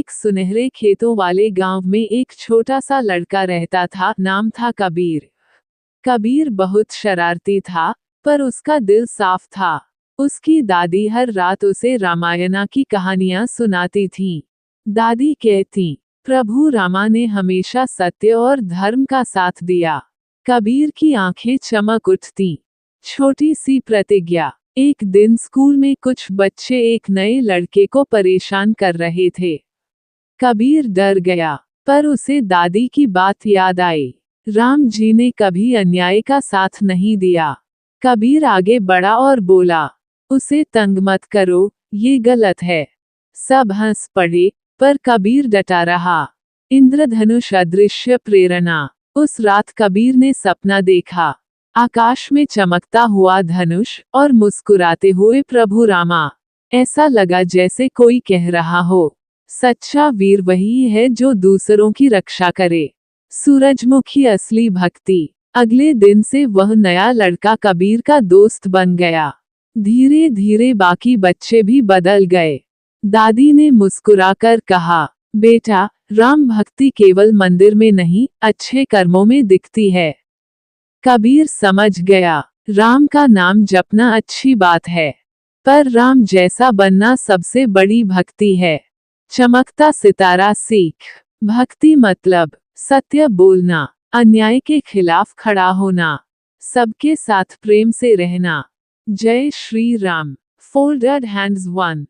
एक सुनहरे खेतों वाले गांव में एक छोटा सा लड़का रहता था। नाम था कबीर। कबीर बहुत शरारती था, पर उसका दिल साफ था। उसकी दादी हर रात उसे रामायण की कहानियां सुनाती थीं। दादी कहती, प्रभु रामा ने हमेशा सत्य और धर्म का साथ दिया। कबीर की आंखें चमक उठती। छोटी सी प्रतिज्ञा। एक दिन स्कूल में कुछ बच्चे एक नए लड़के को परेशान कर रहे थे। कबीर डर गया, पर उसे दादी की बात याद आई। राम जी ने कभी अन्याय का साथ नहीं दिया। कबीर आगे बढ़ा और बोला, उसे तंग मत करो, ये गलत है। सब हंस पड़े, पर कबीर डटा रहा। इंद्रधनुष अदृश्य प्रेरणा। उस रात कबीर ने सपना देखा। आकाश में चमकता हुआ धनुष और मुस्कुराते हुए प्रभु रामा। ऐसा लगा जैसे कोई कह रहा हो, सच्चा वीर वही है जो दूसरों की रक्षा करे। सूरजमुखी असली भक्ति। अगले दिन से वह नया लड़का कबीर का दोस्त बन गया। धीरे धीरे बाकी बच्चे भी बदल गए। दादी ने मुस्कुराकर कहा, बेटा, राम भक्ति केवल मंदिर में नहीं, अच्छे कर्मों में दिखती है। कबीर समझ गया, राम का नाम जपना अच्छी बात है, पर राम जैसा बनना सबसे बड़ी भक्ति है। चमकता सितारा सीख। भक्ति मतलब सत्य बोलना, अन्याय के खिलाफ खड़ा होना, सबके साथ प्रेम से रहना। जय श्री राम। Folded hands 1।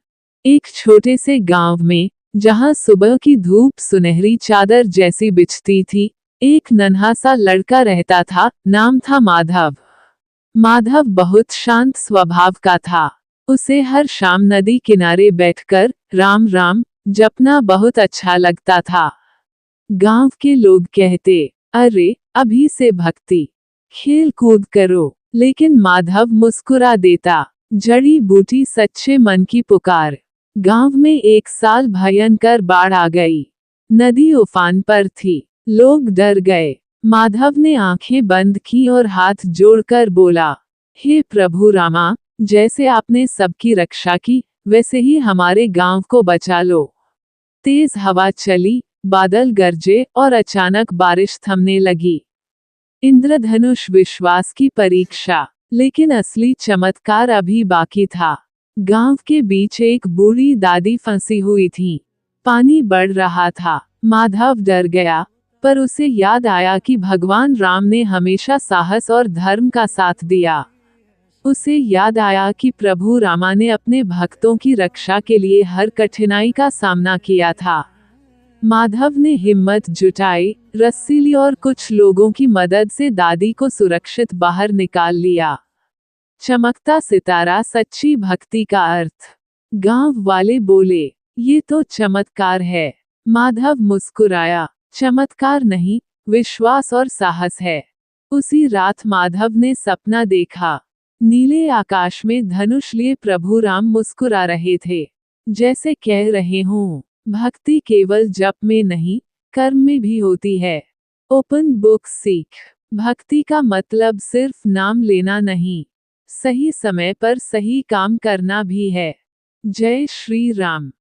एक छोटे से गांव में, जहां सुबह की धूप सुनहरी चादर जैसी बिछती थी, एक नन्हा सा लड़का रहता था। नाम था माधव। माधव बहुत शांत स्वभाव का था। उसे हर शाम नदी किनारे बैठकर राम राम जपना बहुत अच्छा लगता था। गांव के लोग कहते, अरे, अभी से भक्ति, खेल कूद करो। लेकिन माधव मुस्कुरा देता, जड़ी बूटी सच्चे मन की पुकार। गांव में एक साल भयंकर बाढ़ आ गई। नदी उफान पर थी। लोग डर गए। माधव ने आंखें बंद की और हाथ जोड़कर बोला, हे प्रभु रामा, जैसे आपने सबकी रक्षा की, वैसे ही हमारे गांव को बचा लो। तेज हवा चली, बादल गरजे और अचानक बारिश थमने लगी। इंद्रधनुष विश्वास की परीक्षा। लेकिन असली चमत्कार अभी बाकी था। गांव के बीच एक बूढ़ी दादी फंसी हुई थी। पानी बढ़ रहा था। माधव डर गया, पर उसे याद आया कि भगवान राम ने हमेशा साहस और धर्म का साथ दिया। उसे याद आया कि प्रभु रामा ने अपने भक्तों की रक्षा के लिए हर कठिनाई का सामना किया था। माधव ने हिम्मत जुटाई, रस्सी ली और कुछ लोगों की मदद से दादी को सुरक्षित बाहर निकाल लिया। चमकता सितारा सच्ची भक्ति का अर्थ। गांव वाले बोले, ये तो चमत्कार है। माधव मुस्कुराया, चमत्कार नहीं, विश्वास और साहस है। उसी रात माधव ने सपना देखा। नीले आकाश में धनुष लिए प्रभु राम मुस्कुरा रहे थे, जैसे कह रहे हों, भक्ति केवल जप में नहीं, कर्म में भी होती है। ओपन बुक सीख। भक्ति का मतलब सिर्फ नाम लेना नहीं, सही समय पर सही काम करना भी है। जय श्री राम।